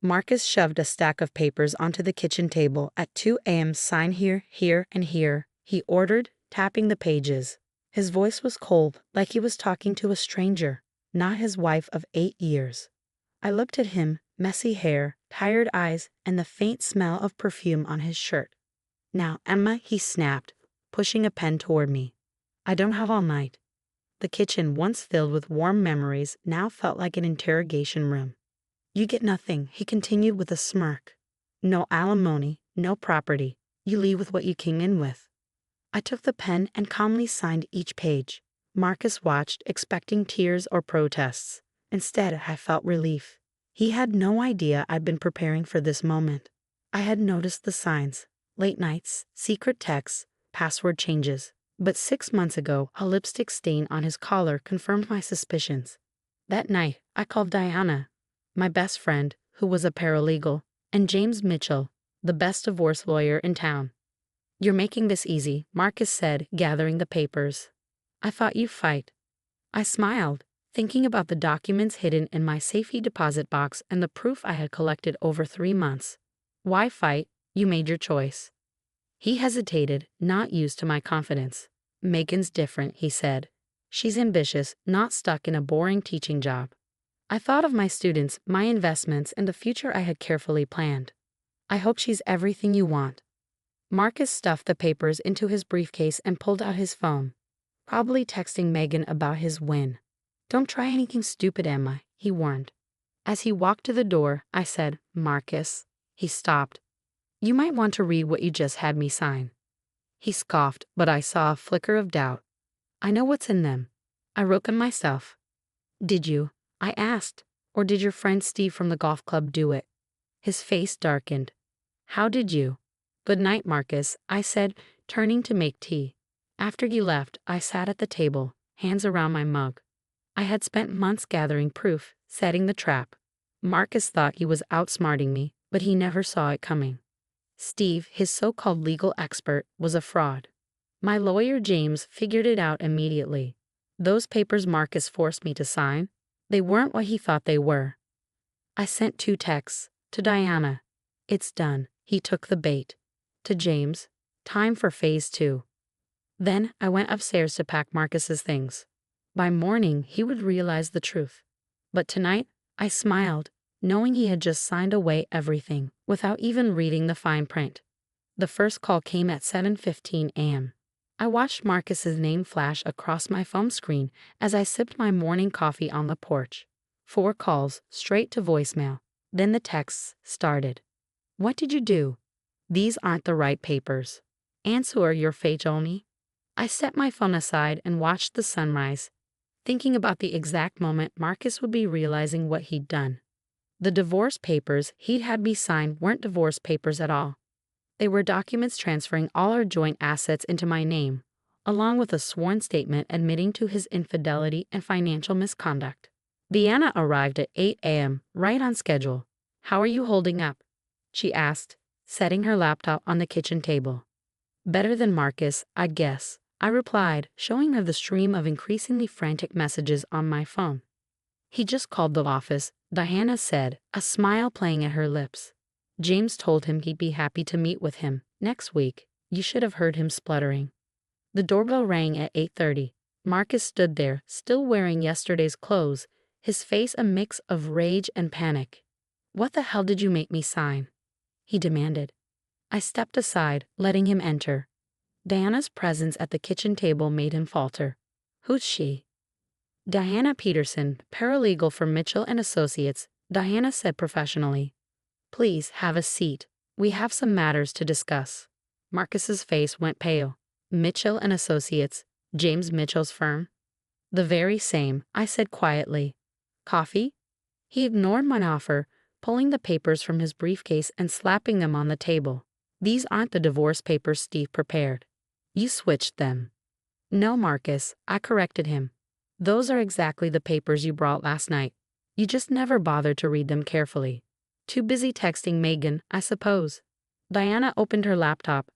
Marcus shoved a stack of papers onto the kitchen table. At 2 a.m. Sign here, here, and here, he ordered, tapping the pages. His voice was cold, like he was talking to a stranger, not his wife of 8 years. I looked at him, messy hair, tired eyes, and the faint smell of perfume on his shirt. Now, Emma, he snapped, pushing a pen toward me. I don't have all night. The kitchen, once filled with warm memories, now felt like an interrogation room. You get nothing, he continued with a smirk. No alimony, no property. You leave with what you came in with. I took the pen and calmly signed each page. Marcus watched, expecting tears or protests. Instead, I felt relief. He had no idea I'd been preparing for this moment. I had noticed the signs: late nights, secret texts, password changes. But 6 months ago, a lipstick stain on his collar confirmed my suspicions. That night, I called Diana, my best friend, who was a paralegal, and James Mitchell, the best divorce lawyer in town. You're making this easy, Marcus said, gathering the papers. I thought you'd fight. I smiled, thinking about the documents hidden in my safety deposit box and the proof I had collected over 3 months. Why fight? You made your choice. He hesitated, not used to my confidence. Megan's different, he said. She's ambitious, not stuck in a boring teaching job. I thought of my students, my investments, and the future I had carefully planned. I hope she's everything you want. Marcus stuffed the papers into his briefcase and pulled out his phone, probably texting Megan about his win. Don't try anything stupid, Emma, he warned. As he walked to the door, I said, Marcus. He stopped. You might want to read what you just had me sign. He scoffed, but I saw a flicker of doubt. I know what's in them. I wrote them myself. Did you? I asked. Or did your friend Steve from the golf club do it? His face darkened. How did you? Good night, Marcus, I said, turning to make tea. After you left, I sat at the table, hands around my mug. I had spent months gathering proof, setting the trap. Marcus thought he was outsmarting me, but he never saw it coming. Steve, his so-called legal expert, was a fraud. My lawyer James figured it out immediately. Those papers Marcus forced me to sign, they weren't what he thought they were. I sent 2 texts. To Diana. It's done. He took the bait. To James. Time for phase 2. Then I went upstairs to pack Marcus's things. By morning, he would realize the truth. But tonight, I smiled, knowing he had just signed away everything, without even reading the fine print. The first call came at 7:15 a.m. I watched Marcus's name flash across my phone screen as I sipped my morning coffee on the porch. 4 calls, straight to voicemail. Then the texts started. What did you do? These aren't the right papers. Answer your fate only. I set my phone aside and watched the sunrise, thinking about the exact moment Marcus would be realizing what he'd done. The divorce papers he'd had me sign weren't divorce papers at all. They were documents transferring all our joint assets into my name, along with a sworn statement admitting to his infidelity and financial misconduct. Deanna arrived at 8 a.m., right on schedule. How are you holding up? She asked, setting her laptop on the kitchen table. Better than Marcus, I guess, I replied, showing her the stream of increasingly frantic messages on my phone. He just called the office, Diana said, a smile playing at her lips. James told him he'd be happy to meet with him next week. You should have heard him spluttering. The doorbell rang at 8:30. Marcus stood there, still wearing yesterday's clothes, his face a mix of rage and panic. What the hell did you make me sign? He demanded. I stepped aside, letting him enter. Diana's presence at the kitchen table made him falter. Who's she? Diana Peterson, paralegal for Mitchell and Associates, Diana said professionally. Please have a seat. We have some matters to discuss. Marcus's face went pale. Mitchell and Associates, James Mitchell's firm? The very same, I said quietly. Coffee? He ignored my offer, pulling the papers from his briefcase and slapping them on the table. These aren't the divorce papers Steve prepared. You switched them. No, Marcus, I corrected him. Those are exactly the papers you brought last night. You just never bothered to read them carefully. Too busy texting Megan, I suppose. Diana opened her laptop.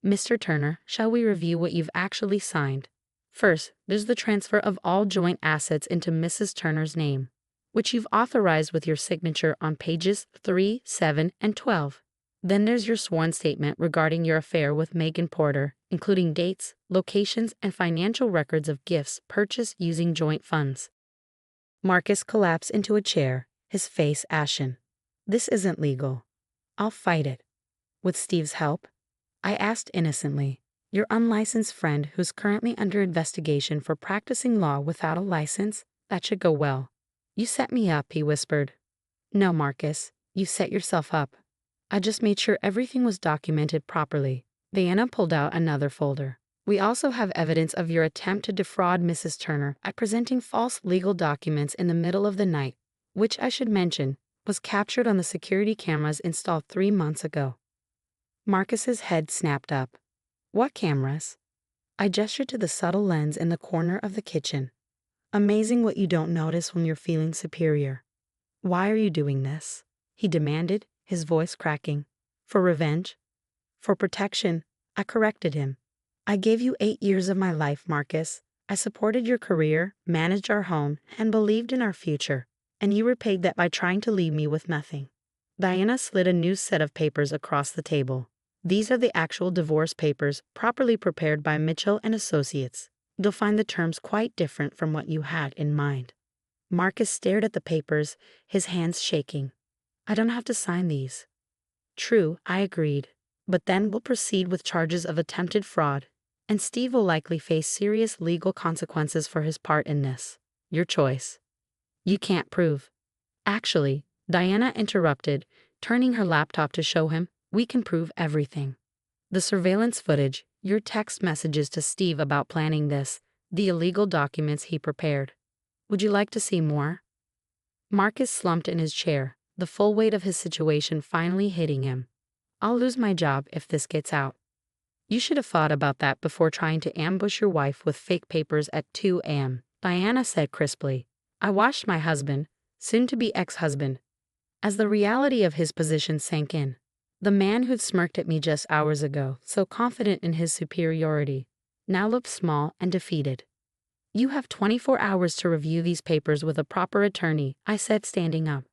Mr. Turner, shall we review what you've actually signed? First, there's the transfer of all joint assets into Mrs. Turner's name. which you've authorized with your signature on pages 3, 7, and 12. Then there's your sworn statement regarding your affair with Megan Porter, including dates, locations, and financial records of gifts purchased using joint funds. Marcus collapsed into a chair, his face ashen. This isn't legal. I'll fight it. With Steve's help? I asked innocently. Your unlicensed friend who's currently under investigation for practicing law without a license? That should go well. You set me up, he whispered. No, Marcus, you set yourself up. I just made sure everything was documented properly. Diana pulled out another folder. We also have evidence of your attempt to defraud Mrs. Turner at presenting false legal documents in the middle of the night, which I should mention, was captured on the security cameras installed 3 months ago. Marcus's head snapped up. What cameras? I gestured to the subtle lens in the corner of the kitchen. Amazing what you don't notice when you're feeling superior. Why are you doing this? He demanded, his voice cracking. For revenge? For protection, I corrected him. I gave you 8 years of my life, Marcus. I supported your career, managed our home, and believed in our future. And you repaid that by trying to leave me with nothing. Diana slid a new set of papers across the table. These are the actual divorce papers, properly prepared by Mitchell and Associates. You'll find the terms quite different from what you had in mind. Marcus stared at the papers, his hands shaking. I don't have to sign these. True, I agreed. But then we'll proceed with charges of attempted fraud, and Steve will likely face serious legal consequences for his part in this. Your choice. You can't prove. Actually, Diana interrupted, turning her laptop to show him, we can prove everything. The surveillance footage, your text messages to Steve about planning this, the illegal documents he prepared. Would you like to see more? Marcus slumped in his chair, the full weight of his situation finally hitting him. I'll lose my job if this gets out. You should have thought about that before trying to ambush your wife with fake papers at 2 a.m., Diana said crisply. I watched my husband, soon-to-be ex-husband, as the reality of his position sank in. The man who'd smirked at me just hours ago, so confident in his superiority, now looked small and defeated. You have 24 hours to review these papers with a proper attorney, I said, standing up.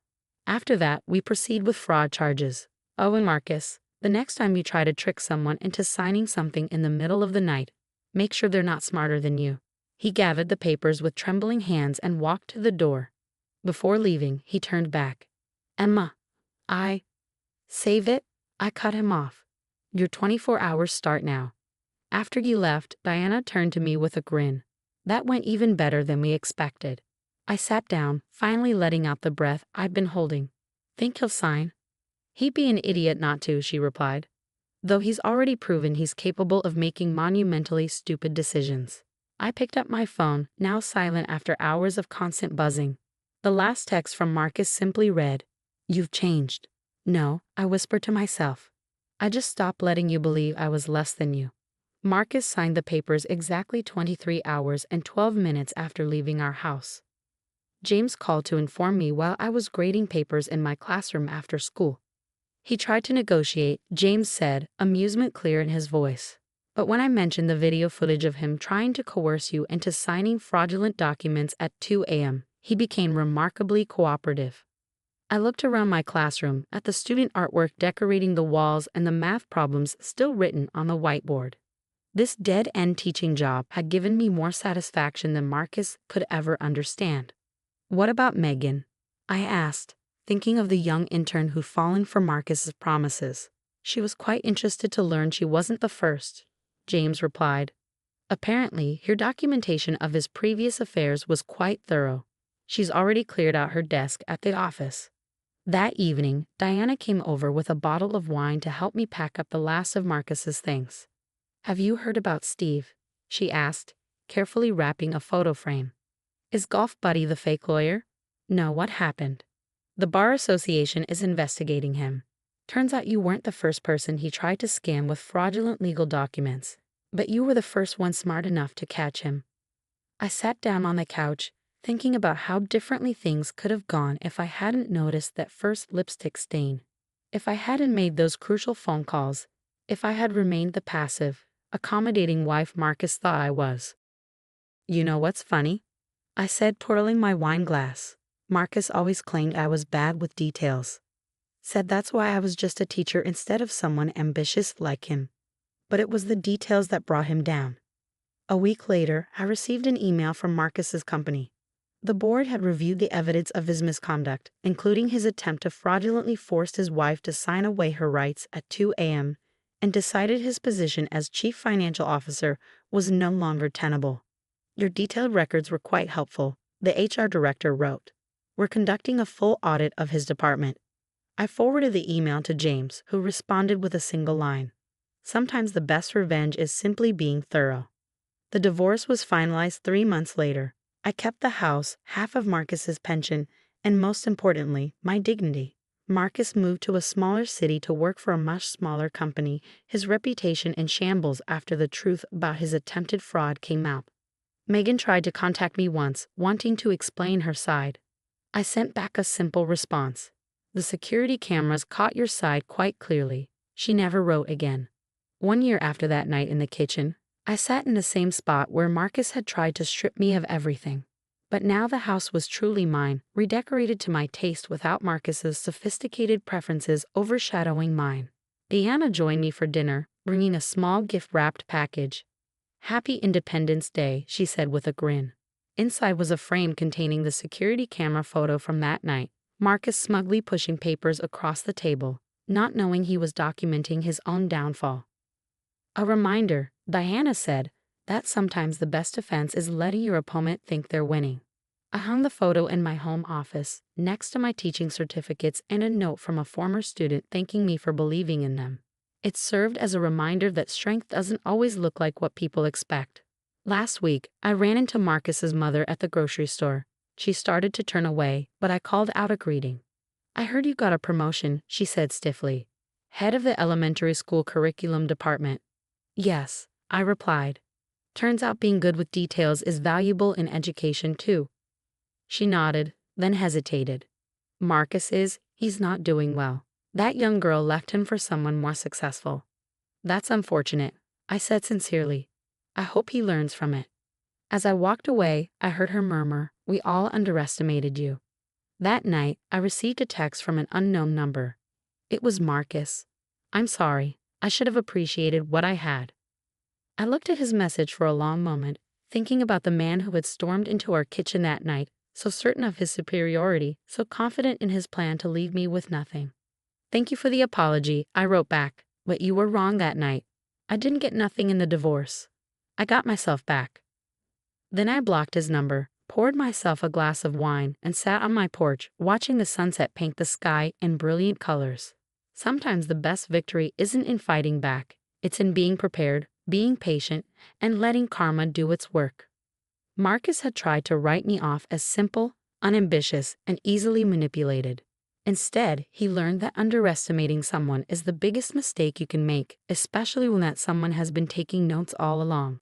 After that, we proceed with fraud charges. Oh, and Marcus, the next time you try to trick someone into signing something in the middle of the night, make sure they're not smarter than you. He gathered the papers with trembling hands and walked to the door. Before leaving, he turned back. Emma, save it? I cut him off. Your 24 hours start now. After you left, Diana turned to me with a grin. That went even better than we expected. I sat down, finally letting out the breath I'd been holding. Think he'll sign? He'd be an idiot not to, she replied. Though he's already proven he's capable of making monumentally stupid decisions. I picked up my phone, now silent after hours of constant buzzing. The last text from Marcus simply read, You've changed. No, I whispered to myself. I just stopped letting you believe I was less than you. Marcus signed the papers exactly 23 hours and 12 minutes after leaving our house. James called to inform me while I was grading papers in my classroom after school. He tried to negotiate, James said, amusement clear in his voice. But when I mentioned the video footage of him trying to coerce you into signing fraudulent documents at 2 a.m., he became remarkably cooperative. I looked around my classroom at the student artwork decorating the walls and the math problems still written on the whiteboard. This dead-end teaching job had given me more satisfaction than Marcus could ever understand. What about Megan? I asked, thinking of the young intern who'd fallen for Marcus's promises. She was quite interested to learn she wasn't the first, James replied. Apparently, your documentation of his previous affairs was quite thorough. She's already cleared out her desk at the office. That evening, Diana came over with a bottle of wine to help me pack up the last of Marcus's things. Have you heard about Steve? She asked, carefully wrapping a photo frame. Is Golf Buddy the fake lawyer? No, what happened? The Bar Association is investigating him. Turns out you weren't the first person he tried to scam with fraudulent legal documents, but you were the first one smart enough to catch him. I sat down on the couch, thinking about how differently things could have gone if I hadn't noticed that first lipstick stain, if I hadn't made those crucial phone calls, if I had remained the passive, accommodating wife Marcus thought I was. You know what's funny? I said, twirling my wine glass. Marcus always claimed I was bad with details. Said that's why I was just a teacher instead of someone ambitious like him. But it was the details that brought him down. A week later, I received an email from Marcus's company. The board had reviewed the evidence of his misconduct, including his attempt to fraudulently force his wife to sign away her rights at 2 a.m., and decided his position as chief financial officer was no longer tenable. Your detailed records were quite helpful, the HR director wrote. We're conducting a full audit of his department. I forwarded the email to James, who responded with a single line. Sometimes the best revenge is simply being thorough. The divorce was finalized 3 months later. I kept the house, half of Marcus's pension, and most importantly, my dignity. Marcus moved to a smaller city to work for a much smaller company, his reputation in shambles after the truth about his attempted fraud came out. Megan tried to contact me once, wanting to explain her side. I sent back a simple response. The security cameras caught your side quite clearly. She never wrote again. 1 year after that night in the kitchen, I sat in the same spot where Marcus had tried to strip me of everything. But now the house was truly mine, redecorated to my taste without Marcus's sophisticated preferences overshadowing mine. Deanna joined me for dinner, bringing a small gift-wrapped package. "Happy Independence Day," she said with a grin. Inside was a frame containing the security camera photo from that night, Marcus smugly pushing papers across the table, not knowing he was documenting his own downfall. A reminder, Diana said, that sometimes the best defense is letting your opponent think they're winning. I hung the photo in my home office, next to my teaching certificates and a note from a former student thanking me for believing in them. It served as a reminder that strength doesn't always look like what people expect. Last week, I ran into Marcus's mother at the grocery store. She started to turn away, but I called out a greeting. "I heard you got a promotion," she said stiffly. "Head of the elementary school curriculum department." "Yes," I replied. "Turns out being good with details is valuable in education too." She nodded, then hesitated. He's not doing well. That young girl left him for someone more successful." "That's unfortunate," I said sincerely. "I hope he learns from it." As I walked away, I heard her murmur, "We all underestimated you." That night, I received a text from an unknown number. It was Marcus. "I'm sorry. I should have appreciated what I had." I looked at his message for a long moment, thinking about the man who had stormed into our kitchen that night, so certain of his superiority, so confident in his plan to leave me with nothing. "Thank you for the apology," I wrote back, "but you were wrong that night. I didn't get nothing in the divorce. I got myself back." Then I blocked his number, poured myself a glass of wine, and sat on my porch, watching the sunset paint the sky in brilliant colors. Sometimes the best victory isn't in fighting back, it's in being prepared, being patient, and letting karma do its work. Marcus had tried to write me off as simple, unambitious, and easily manipulated. Instead, he learned that underestimating someone is the biggest mistake you can make, especially when that someone has been taking notes all along.